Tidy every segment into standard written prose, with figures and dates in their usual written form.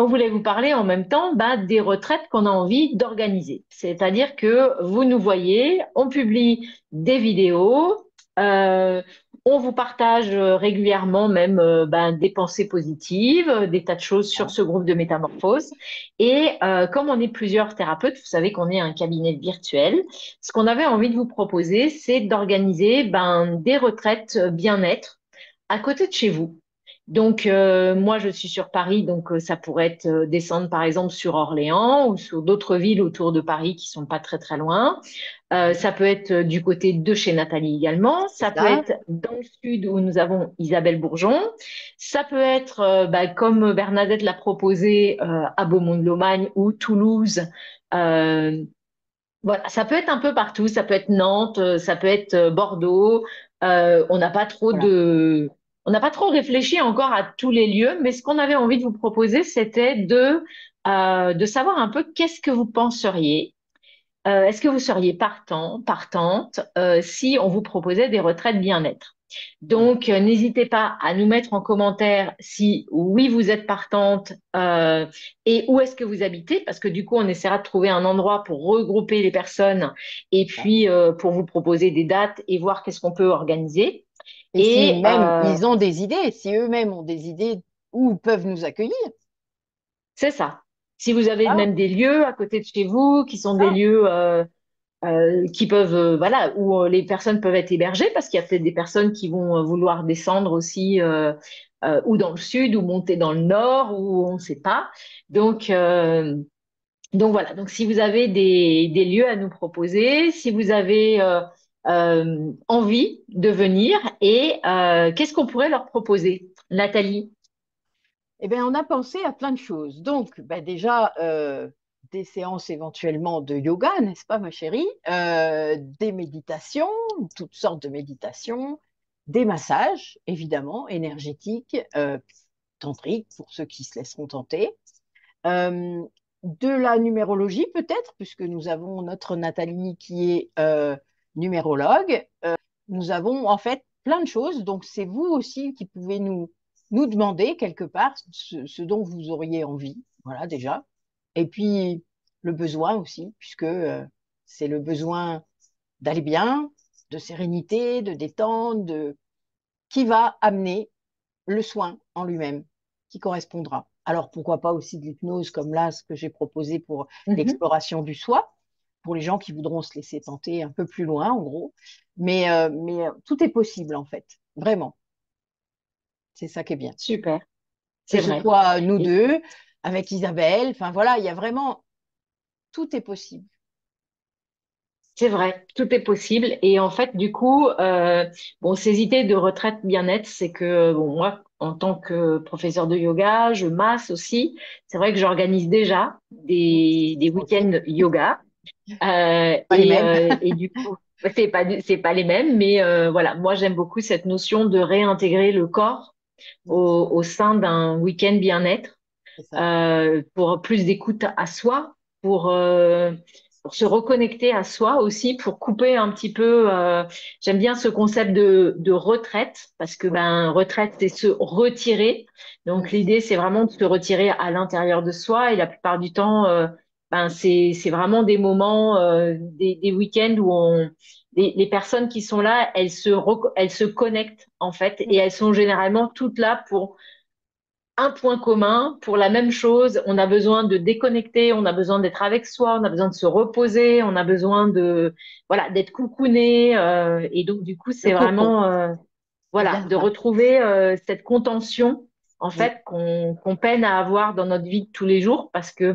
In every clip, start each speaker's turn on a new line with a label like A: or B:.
A: on voulait vous parler en même temps des retraites qu'on a envie d'organiser. C'est-à-dire que vous nous voyez, on publie des vidéos, euh, on vous partage régulièrement même des pensées positives, des tas de choses sur ce groupe de métamorphose. Et comme on est plusieurs thérapeutes, vous savez qu'on est un cabinet virtuel, ce qu'on avait envie de vous proposer, c'est d'organiser des retraites bien-être à côté de chez vous. Donc, moi, je suis sur Paris, donc ça pourrait être descendre par exemple sur Orléans ou sur d'autres villes autour de Paris qui sont pas très très loin.
B: Oui,
A: Ça peut être du côté de chez Nathalie également.
B: c'est
A: Ça peut
B: ça.
A: être dans le sud où nous avons Isabelle Bourgeon. Ça peut être, comme Bernadette l'a proposé, à Beaumont-de-Lomagne ou Toulouse. Euh, voilà, ça peut être un peu partout. Ça peut être Nantes, ça peut être Bordeaux. On n'a pas trop
B: Voilà.
A: on n'a pas trop réfléchi encore à tous les lieux, mais ce qu'on avait envie de vous proposer, c'était de savoir un peu qu'est-ce que vous penseriez. Est-ce que vous seriez partante, si on vous proposait des retraites bien-être?
B: Voilà.
A: Donc, n'hésitez pas à nous mettre en commentaire si oui, vous êtes partante et où est-ce que vous habitez, parce que du coup, on essaiera de trouver un endroit pour regrouper les personnes et
B: C'est ça.
A: puis pour vous proposer des dates et voir qu'est-ce qu'on peut organiser.
B: Et si
A: Et
B: même ils ont des idées, si eux-mêmes ont des idées où ils peuvent nous accueillir,
A: c'est ça. Si vous avez
B: ah,
A: même des lieux à côté de chez vous qui sont des
B: ah,
A: lieux qui peuvent, voilà, où les personnes peuvent être hébergées, parce qu'il y a peut-être des personnes qui vont vouloir descendre aussi, ou dans le sud, ou monter dans le nord, ou on ne sait pas. Donc, euh, donc voilà. Donc si vous avez des lieux à nous proposer, si vous avez envie de venir, et qu'est-ce qu'on pourrait leur proposer, Nathalie?
B: eh bien, on a pensé à plein de choses. Donc, ben déjà, des séances éventuellement de yoga, n'est-ce pas, ma chérie? Des méditations, toutes sortes de méditations, des massages, évidemment, énergétiques, tantriques, pour ceux qui se laisseront tenter. Euh, de la numérologie, peut-être, puisque nous avons notre Nathalie qui est numérologue. Nous avons en fait plein de choses. Donc, c'est vous aussi qui pouvez nous demander quelque part ce dont vous auriez envie. Voilà, déjà. Et puis, le besoin aussi, puisque c'est le besoin d'aller bien, de sérénité, de détente, qui va amener le soin en lui-même, qui correspondra. Alors, pourquoi pas aussi de l'hypnose, comme là, ce que j'ai proposé pour
A: Mhm.
B: l'exploration du soi, pour les gens qui voudront se laisser tenter un peu plus loin, en gros. Mais tout est possible, en fait. Vraiment. C'est ça qui est bien.
A: Super,
B: Que
A: c'est
B: ce
A: vrai.
B: soit nous deux, avec Isabelle, enfin voilà, il y a vraiment, tout est possible.
A: C'est vrai, tout est possible. Et en fait, du coup, bon, ces idées de retraite bien-être, c'est que, bon, moi, en tant que professeur de yoga, je masse aussi. C'est vrai que j'organise déjà des
B: Moi aussi.
A: week-ends yoga.
B: Pas les mêmes.
A: Et du coup, c'est pas les mêmes, mais voilà, moi, j'aime beaucoup cette notion de réintégrer le corps au sein d'un week-end bien-être
B: C'est ça.
A: pour plus d'écoute à soi, pour se reconnecter à soi aussi, pour couper un petit peu. J'aime bien ce concept de retraite, parce que
B: Oui.
A: retraite, c'est se retirer. Donc
B: Mm.
A: l'idée, c'est vraiment de se retirer à l'intérieur de soi, et la plupart du temps, c'est vraiment des moments, des week-ends où les personnes qui sont là, elles se connectent en fait, et elles sont généralement toutes là pour un point commun pour la même chose. On a besoin de déconnecter, on a besoin d'être avec soi, on a besoin de se reposer, on a besoin de, voilà, d'être coucouné. Et donc, du coup,
B: Le
A: c'est
B: cocon,
A: vraiment,
B: c'est
A: voilà,
B: bien
A: de
B: ça.
A: retrouver cette contention, en
B: Mm.
A: fait, qu'on peine à avoir dans notre vie de tous les jours, parce que,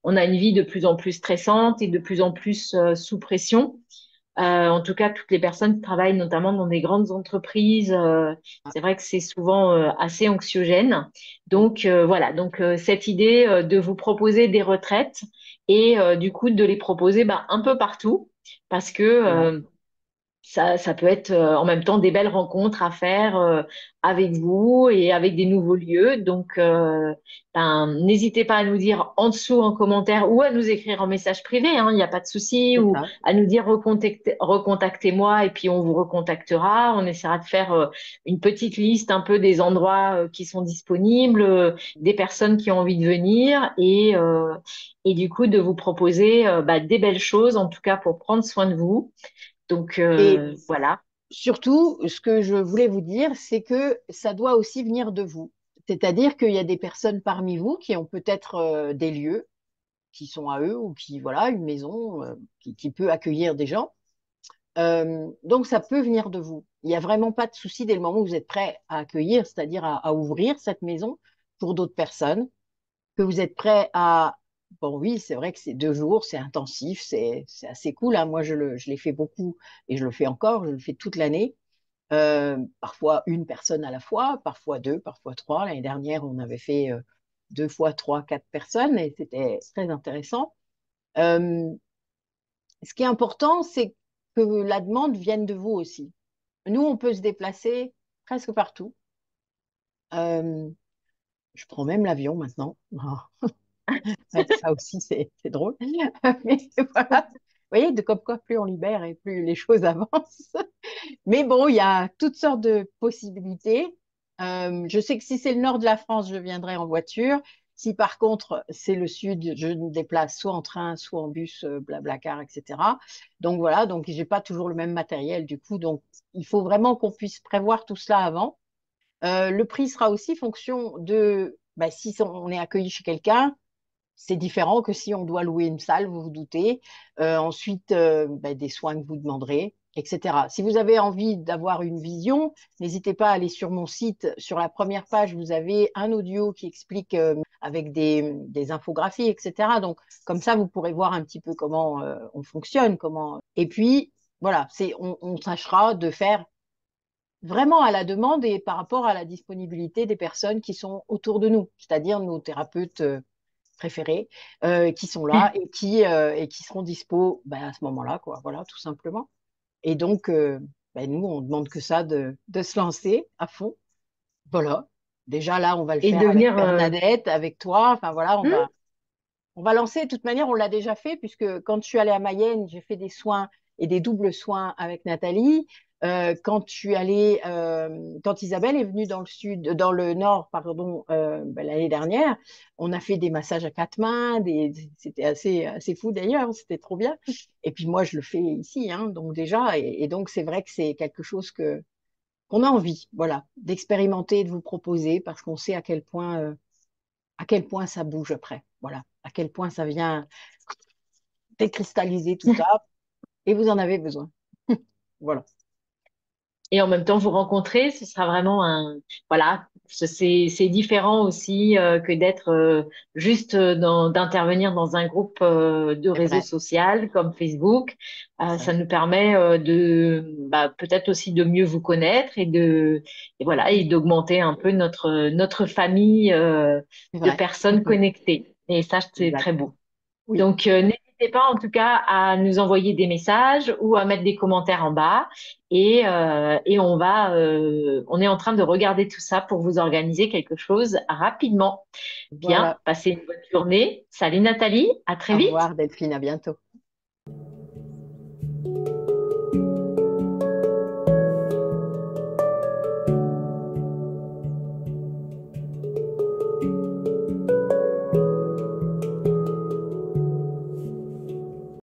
A: on a une vie de plus en plus stressante et de plus en plus sous pression. En tout cas, toutes les personnes qui travaillent notamment dans des grandes entreprises, c'est vrai que c'est souvent assez anxiogène.
B: Mm.
A: Donc voilà, donc cette idée de vous proposer des retraites et du coup de les proposer un peu partout, parce que
B: Voilà.
A: ça peut être en même temps des belles rencontres à faire avec vous et avec des nouveaux lieux. Donc, n'hésitez pas à nous dire en dessous en commentaire ou à nous écrire en message privé, hein, il n'y a pas de souci,
B: C'est
A: ou
B: ça.
A: à nous dire recontactez-moi et puis on vous recontactera. On essaiera de faire une petite liste un peu des endroits qui sont disponibles, des personnes qui ont envie de venir et du coup de vous proposer des belles choses, en tout cas pour prendre soin de vous. Donc
B: Et
A: voilà.
B: surtout, ce que je voulais vous dire, c'est que ça doit aussi venir de vous. C'est-à-dire qu'il y a des personnes parmi vous qui ont peut-être des lieux qui sont à eux ou qui, voilà, une maison qui peut accueillir des gens. Donc, ça peut venir de vous. Il n'y a vraiment pas de souci dès le moment où vous êtes prêt à accueillir, c'est-à-dire à ouvrir cette maison pour d'autres personnes, que vous êtes prêt à... Bon, oui, c'est vrai que c'est 2 jours, c'est intensif, c'est assez cool, hein. Moi, je l'ai fait beaucoup et je le fais encore, je le fais toute l'année. Parfois une personne à la fois, parfois deux, parfois trois. L'année dernière, on avait fait 2 fois trois, 4 personnes et c'était très intéressant. Euh, Ce qui est important, c'est que la demande vienne de vous aussi. Nous, on peut se déplacer presque partout. Euh, je prends même l'avion maintenant. Ouais, ça aussi, c'est drôle. Mais voilà. Vous voyez, de comme quoi, plus on libère et plus les choses avancent. Mais bon, il y a toutes sortes de possibilités. Je sais que si c'est le nord de la France, je viendrai en voiture. Si par contre c'est le sud, je me déplace soit en train, soit en bus, Blablacar, etc. Donc voilà, donc j'ai pas toujours le même matériel du coup. Donc il faut vraiment qu'on puisse prévoir tout cela avant. Le prix sera aussi fonction de si on est accueilli chez quelqu'un, c'est différent que si on doit louer une salle, vous vous doutez. Ensuite, des soins que vous demanderez, etc. Si vous avez envie d'avoir une vision, n'hésitez pas à aller sur mon site. Sur la première page, vous avez un audio qui explique avec des infographies, etc. Donc, comme ça, vous pourrez voir un petit peu comment on fonctionne. Et puis, voilà, on tâchera de faire vraiment à la demande et par rapport à la disponibilité des personnes qui sont autour de nous, c'est-à-dire nos thérapeutes préférés qui sont là et qui seront dispo à ce moment-là, quoi. Voilà, tout simplement. Et donc, nous, on demande que ça de se lancer à fond. Voilà. Déjà, là, on va le
A: Et
B: faire avec
A: devenir
B: Bernadette, avec toi. Enfin, voilà,
A: hmm,
B: on va lancer. De toute manière, on l'a déjà fait, puisque quand je suis allée à Mayenne, j'ai fait des soins et des doubles soins avec Nathalie. Quand je suis allée, quand Isabelle est venue dans le sud, dans le nord, pardon, l'année dernière, on a fait des massages à 4 mains, c'était assez fou d'ailleurs, c'était trop bien. Et puis moi, je le fais ici, hein, donc déjà, et donc c'est vrai que c'est quelque chose qu'on a envie, voilà, d'expérimenter, de vous proposer, parce qu'on sait à quel point ça bouge après, voilà, à quel point ça vient décristalliser tout ça, et vous en avez besoin. Voilà.
A: et en même temps vous rencontrer, ce sera vraiment un voilà, c'est différent aussi que d'être juste d'intervenir dans un groupe de
B: C'est
A: réseau
B: vrai,
A: social comme Facebook.
B: c'est ça,
A: Ça nous permet de peut-être aussi de mieux vous connaître et voilà et d'augmenter un peu notre famille
B: c'est
A: de
B: vrai.
A: personnes connectées. Et ça, c'est très
B: Exact.
A: beau.
B: Oui,
A: Donc, n'hésitez pas en tout cas à nous envoyer des messages ou à mettre des commentaires en bas et on est en train de regarder tout ça pour vous organiser quelque chose rapidement. Bien,
B: voilà.
A: passez une bonne journée. Salut Nathalie, à très
B: Au
A: vite.
B: revoir, Delphine, à bientôt.